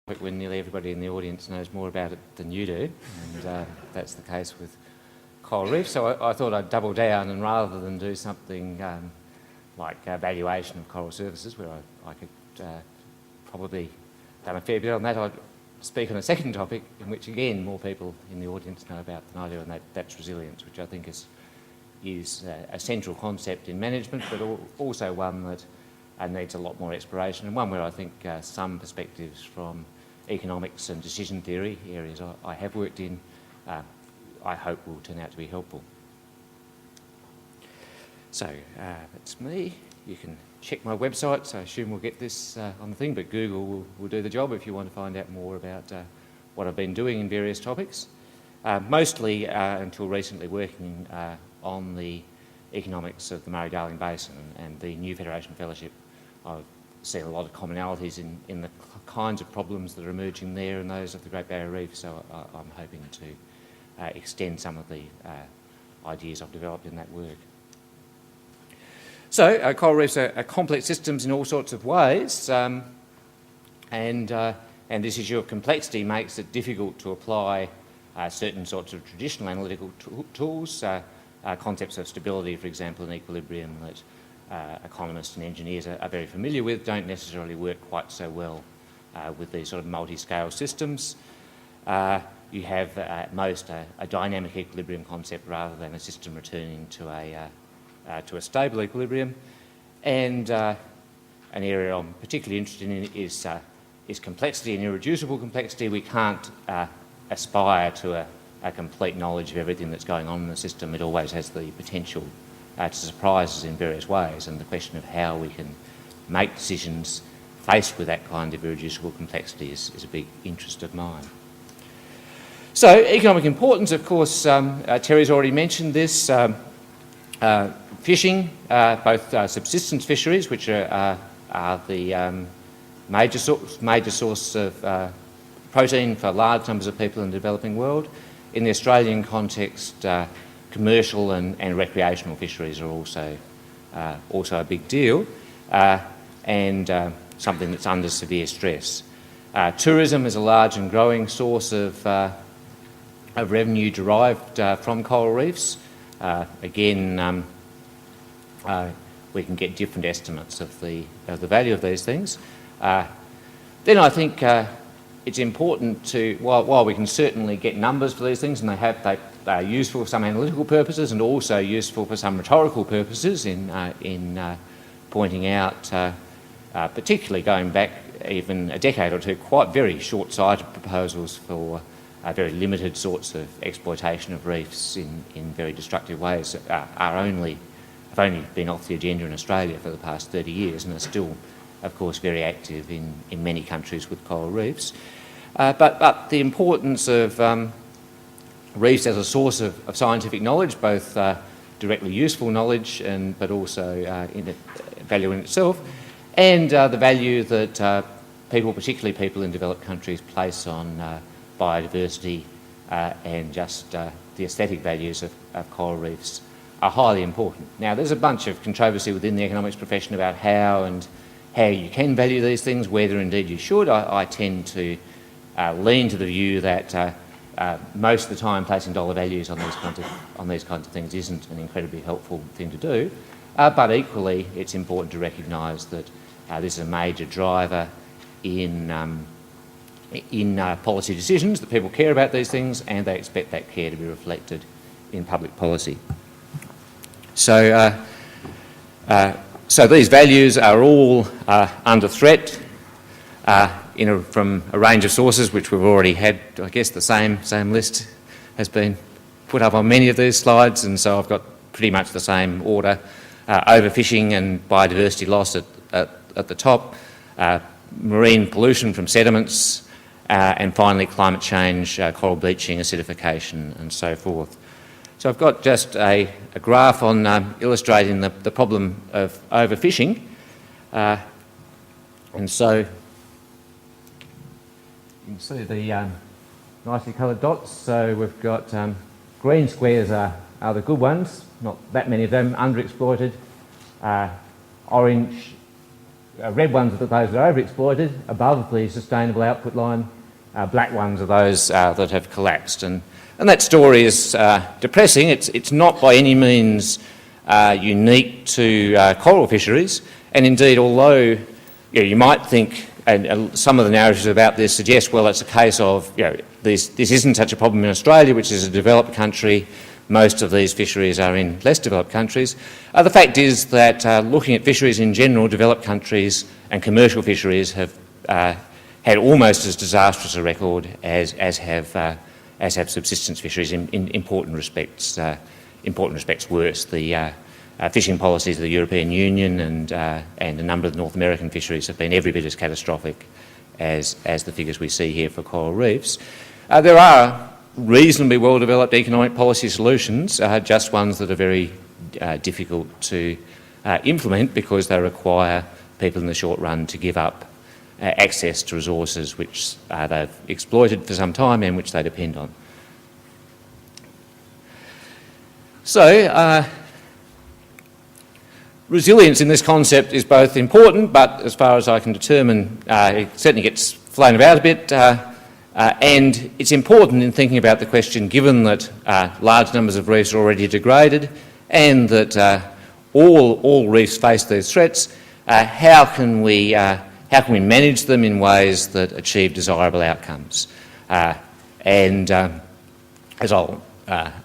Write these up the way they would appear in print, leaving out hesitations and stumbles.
when nearly everybody in the audience knows more about it than you do, and that's the case with Coral Reef. So I thought I'd double down, and rather than do something like valuation of coral surfaces, where I could probably done a fair bit on that, I'd speak on a second topic in which, again, more people in the audience know about than I do, and that's resilience, which I think is a central concept in management, but also one that needs a lot more exploration, and one where I think some perspectives from economics and decision theory, areas I have worked in, I hope will turn out to be helpful. So that's me. You can check my website, so I assume we'll get this on the thing, but Google will do the job if you want to find out more about what I've been doing in various topics. Mostly, until recently, working on the economics of the Murray-Darling Basin and the New Federation Fellowship. I've seen a lot of commonalities in the kinds of problems that are emerging there and those of the Great Barrier Reef, so I'm hoping to extend some of the ideas I've developed in that work. So coral reefs are complex systems in all sorts of ways, and this issue of complexity makes it difficult to apply certain sorts of traditional analytical tools, concepts of stability, for example, and equilibrium that economists and engineers are very familiar with, don't necessarily work quite so well with these sort of multi-scale systems. You have at most a dynamic equilibrium concept rather than a system returning to a stable equilibrium. And an area I'm particularly interested in is complexity and irreducible complexity. We can't aspire to a complete knowledge of everything that's going on in the system. It always has the potential to surprise us in various ways, and the question of how we can make decisions faced with that kind of irreducible complexity is a big interest of mine. So economic importance, of course, Terry's already mentioned this. Fishing, both subsistence fisheries, which are the major source of protein for large numbers of people in the developing world. In the Australian context, commercial and recreational fisheries are also a big deal, and something that's under severe stress. Tourism is a large and growing source of revenue derived from coral reefs. Again, we can get different estimates of the value of these things. Then I think it's important to, while we can certainly get numbers for these things, and they are useful for some analytical purposes and also useful for some rhetorical purposes in pointing out, particularly going back even a decade or two, quite very short-sighted proposals for very limited sorts of exploitation of reefs in very destructive ways have only been off the agenda in Australia for the past 30 years and are still, of course, very active in many countries with coral reefs. But the importance of reefs as a source of scientific knowledge, both directly useful knowledge but also value in itself, and the value that people, particularly people in developed countries, place on biodiversity and just the aesthetic values of coral reefs are highly important. Now, there's a bunch of controversy within the economics profession about how you can value these things, whether indeed you should. I tend to lean to the view that most of the time placing dollar values on these kinds of things isn't an incredibly helpful thing to do, but equally it's important to recognise that this is a major driver in policy decisions, that people care about these things and they expect that care to be reflected in public policy. So these values are all under threat from a range of sources, which we've already had. I guess the same list has been put up on many of these slides, and so I've got pretty much the same order. Overfishing and biodiversity loss at the top, marine pollution from sediments, and finally climate change, coral bleaching, acidification, and so forth. So I've got just a graph on illustrating the problem of overfishing, and so you can see the nicely coloured dots. So we've got green squares are the good ones, not that many of them, underexploited. Orange red ones are those that are overexploited, above the sustainable output line. Black ones are those that have collapsed. And that story is depressing. It's not by any means unique to coral fisheries. And indeed, although you might think, and some of the narratives about this suggest, well, it's a case of, this isn't such a problem in Australia, which is a developed country. Most of these fisheries are in less developed countries. The fact is that looking at fisheries in general, developed countries and commercial fisheries have had almost as disastrous a record as have subsistence fisheries. In important respects worse. The fishing policies of the European Union and a number of the North American fisheries have been every bit as catastrophic as the figures we see here for coral reefs. There are reasonably well-developed economic policy solutions, just ones that are very difficult to implement because they require people in the short run to give up access to resources which they've exploited for some time and which they depend on. So, resilience in this concept is both important, but as far as I can determine, it certainly gets flown about a bit. And it's important in thinking about the question, given that large numbers of reefs are already degraded and that all reefs face these threats, how can we manage them in ways that achieve desirable outcomes? As I'll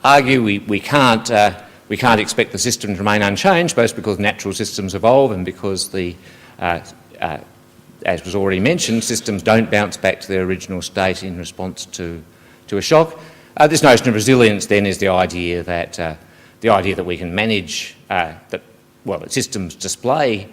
argue, we can't expect the system to remain unchanged, both because natural systems evolve and because as was already mentioned, systems don't bounce back to their original state in response to a shock. This notion of resilience then is the idea that we can manage that systems display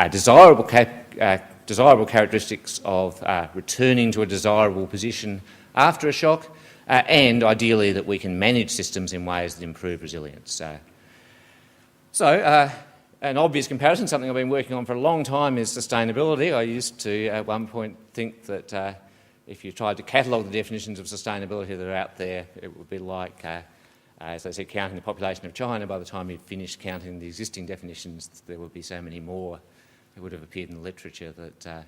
desirable characteristics of returning to a desirable position after a shock, and ideally that we can manage systems in ways that improve resilience. An obvious comparison, something I've been working on for a long time, is sustainability. I used to at one point think that if you tried to catalogue the definitions of sustainability that are out there, it would be like, as I said, counting the population of China. By the time you'd finished counting the existing definitions, there would be so many more that would have appeared in the literature that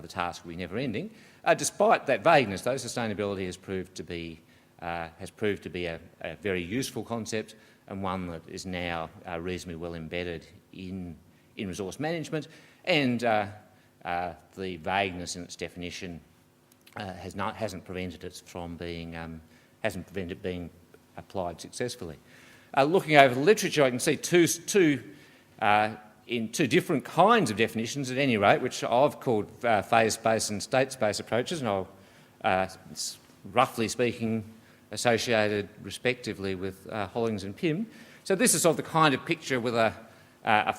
the task would be never-ending. Despite that vagueness, though, sustainability has proved to be a very useful concept, and one that is now reasonably well embedded in resource management, and the vagueness in its definition hasn't prevented it from being applied successfully. Looking over the literature, I can see two different kinds of definitions, at any rate, which I've called phase space and state space approaches, and I'll, roughly speaking, associated respectively with Hollings and Pym. So this is sort of the kind of picture with a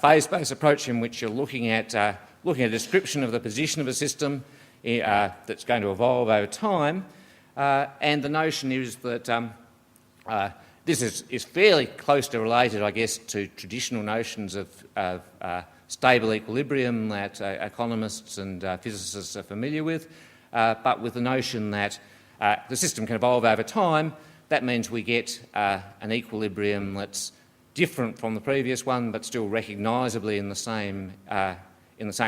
phase space approach in which you're looking at a description of the position of a system that's going to evolve over time, and the notion is that this is fairly closely related, I guess, to traditional notions of stable equilibrium that economists and physicists are familiar with, but with the notion that the system can evolve over time. That means we get an equilibrium that's different from the previous one, but still recognisably in the same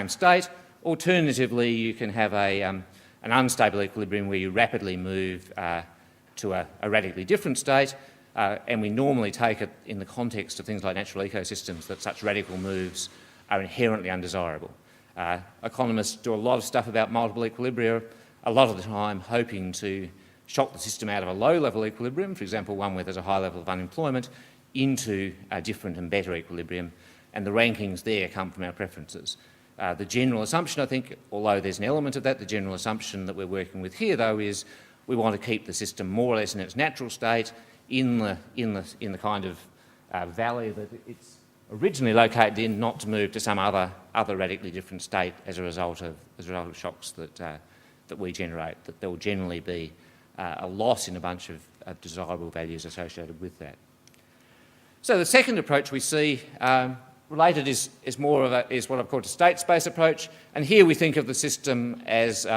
state. Alternatively, you can have an unstable equilibrium where you rapidly move to a radically different state, and we normally take it in the context of things like natural ecosystems that such radical moves are inherently undesirable. Economists do a lot of stuff about multiple equilibria, a lot of the time hoping to shock the system out of a low-level equilibrium, for example, one where there's a high level of unemployment, into a different and better equilibrium, and the rankings there come from our preferences. The general assumption, I think, although there's an element of that, the general assumption that we're working with here, though, is we want to keep the system more or less in its natural state, in the kind of valley that it's originally located in, not to move to some other radically different state as a result of shocks that we generate. That there will generally be a loss in a bunch of desirable values associated with that. So the second approach we see related is what I've called a state space approach, and here we think of the system as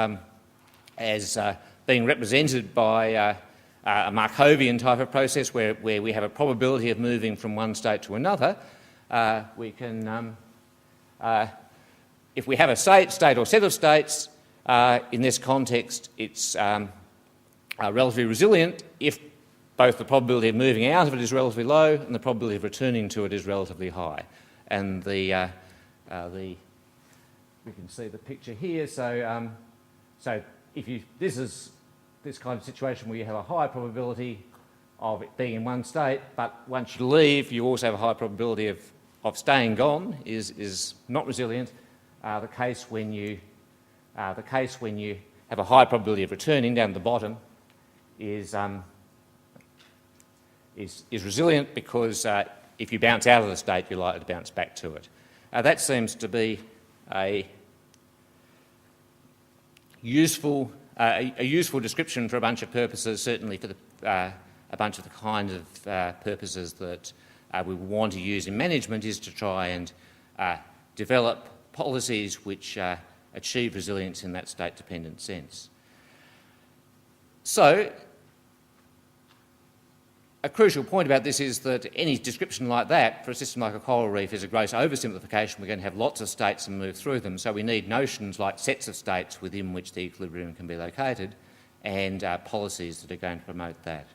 being represented by a Markovian type of process where we have a probability of moving from one state to another. We can if we have a state or set of states, in this context, it's relatively resilient if both the probability of moving out of it is relatively low and the probability of returning to it is relatively high. And we can see the picture here. So, this is this kind of situation where you have a high probability of it being in one state, but once you leave, you also have a high probability of staying gone is not resilient. The case when you have a high probability of returning down the bottom is resilient because if you bounce out of the state, you're likely to bounce back to it. That seems to be a useful description for a bunch of purposes, certainly for a bunch of the kind of purposes that we want to use in management is to try and develop policies which achieve resilience in that state-dependent sense. So, a crucial point about this is that any description like that for a system like a coral reef is a gross oversimplification. We're going to have lots of states and move through them, so we need notions like sets of states within which the equilibrium can be located and policies that are going to promote that.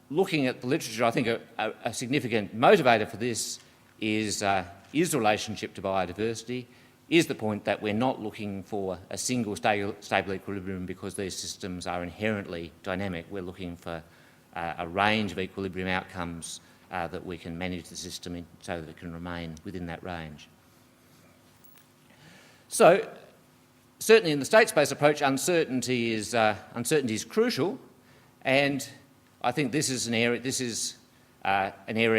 Looking at the literature, I think a significant motivator for this is the relationship to biodiversity, is the point that we're not looking for a single stable equilibrium because these systems are inherently dynamic. We're looking for a range of equilibrium outcomes that we can manage the system in so that it can remain within that range. So, certainly in the state-space approach, uncertainty is crucial, and I think this is an area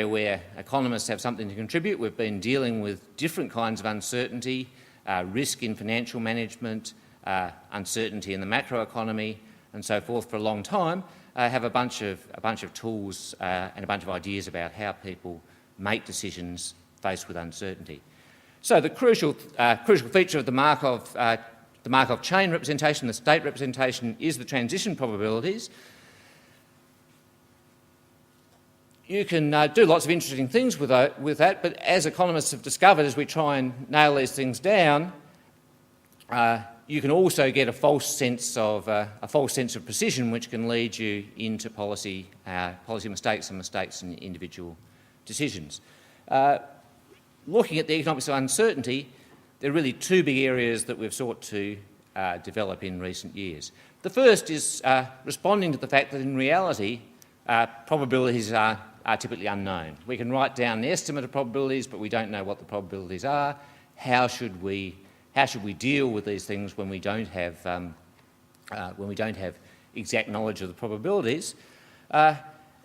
where economists have something to contribute. We've been dealing with different kinds of uncertainty, risk in financial management, uncertainty in the macroeconomy, and so forth for a long time. Have a bunch of tools and a bunch of ideas about how people make decisions faced with uncertainty. So the crucial feature of the Markov chain representation, the state representation, is the transition probabilities. You can do lots of interesting things with that, but as economists have discovered, as we try and nail these things down, you can also get a false sense of precision, which can lead you into policy mistakes and mistakes in individual decisions. Looking at the economics of uncertainty, there are really two big areas that we've sought to develop in recent years. The first is responding to the fact that in reality, probabilities are typically unknown. We can write down the estimate of probabilities, but we don't know what the probabilities are. How should we deal with these things when we don't have exact knowledge of the probabilities?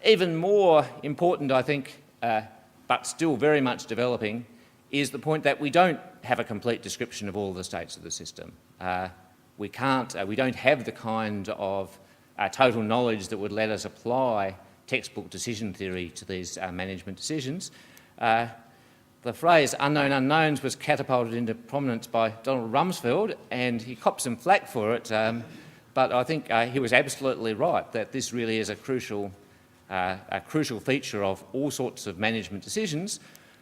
Even more important, I think, but still very much developing, is the point that we don't have a complete description of all the states of the system. We don't have the kind of total knowledge that would let us apply textbook decision theory to these management decisions. The phrase unknown unknowns was catapulted into prominence by Donald Rumsfeld, and he copped some flack for it, but I think he was absolutely right that this really is a crucial feature of all sorts of management decisions.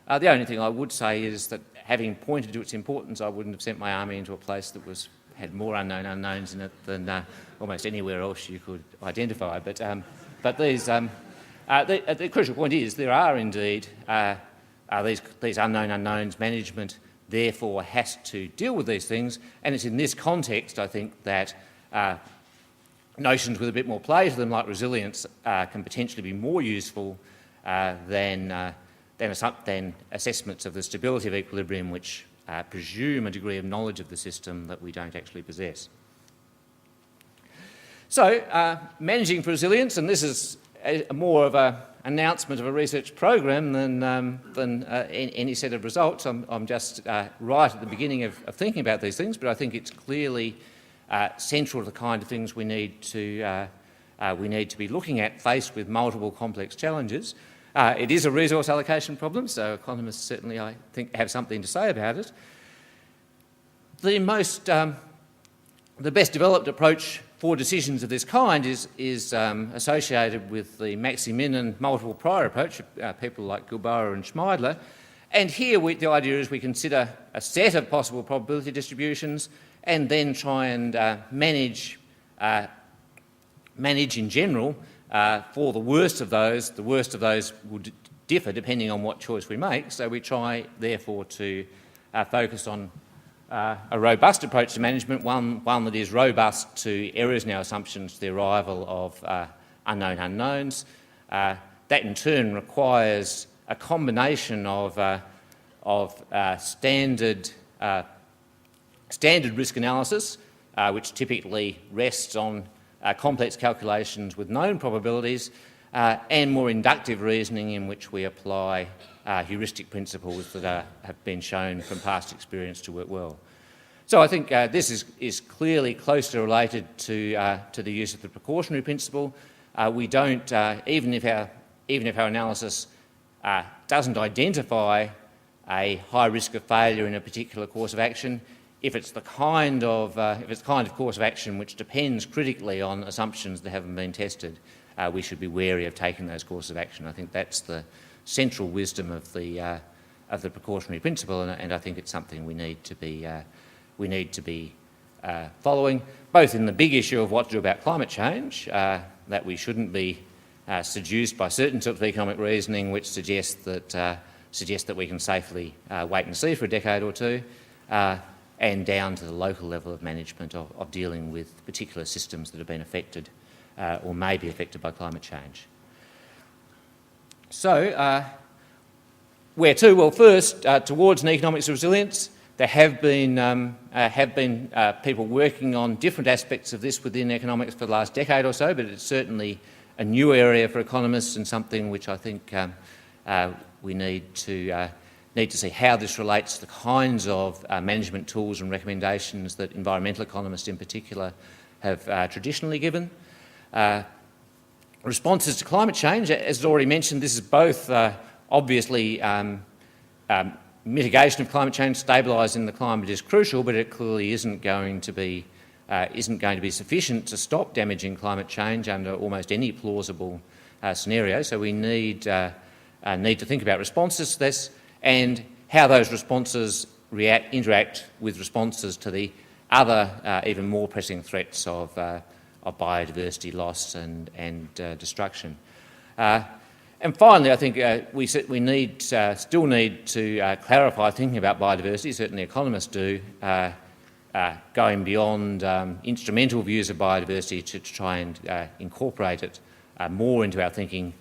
The only thing I would say is that, having pointed to its importance, I wouldn't have sent my army into a place that had more unknown unknowns in it than almost anywhere else you could identify. But the crucial point is there are indeed these unknown unknowns. Management therefore has to deal with these things, and it's in this context, I think, that notions with a bit more play to them, like resilience, can potentially be more useful than assessments of the stability of equilibrium, which presume a degree of knowledge of the system that we don't actually possess. So, managing for resilience, and this is more of an announcement of a research program than any set of results. I'm just right at the beginning of thinking about these things, but I think it's clearly central to the kind of things we need to be looking at faced with multiple complex challenges. It is a resource allocation problem, so economists certainly, I think, have something to say about it. The best developed approach for decisions of this kind is associated with the Maximin and multiple prior approach, people like Gilboa and Schmeidler, And here the idea is we consider a set of possible probability distributions and then try and manage in general for the worst of those. The worst of those will differ depending on what choice we make, so we try therefore to focus on a robust approach to management, one that is robust to errors in our assumptions, the arrival of unknown unknowns. That in turn requires a combination of standard risk analysis, which typically rests on complex calculations with known probabilities, and more inductive reasoning in which we apply heuristic principles that have been shown from past experience to work well. So I think this is clearly closely related to the use of the precautionary principle. We don't, even if our analysis doesn't identify a high risk of failure in a particular course of action, if it's the kind of course of action which depends critically on assumptions that haven't been tested, we should be wary of taking those courses of action. I think that's the central wisdom of the precautionary principle, and I think it's something we need to be following, both in the big issue of what to do about climate change, that we shouldn't be seduced by certain sorts of economic reasoning which suggests that we can safely wait and see for a decade or two, and down to the local level of management of dealing with particular systems that have been affected or may be affected by climate change. So, where to? Well, first, towards an economics of resilience, there have been people working on different aspects of this within economics for the last decade or so, but it's certainly a new area for economists and something which I think we need to see how this relates to the kinds of management tools and recommendations that environmental economists in particular have traditionally given. Responses to climate change, as already mentioned, this is both obviously mitigation of climate change, stabilising the climate is crucial, but it clearly isn't going to be sufficient to stop damaging climate change under almost any plausible scenario. So we need to think about responses to this and how those responses interact with responses to the other even more pressing threats of biodiversity loss and destruction. And finally, I think we still need to clarify thinking about biodiversity. Certainly economists do, going beyond instrumental views of biodiversity to try and incorporate it more into our thinking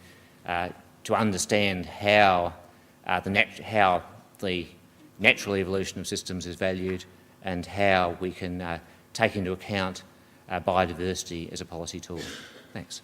to understand how the natural evolution of systems is valued and how we can take into account biodiversity as a policy tool. Thanks.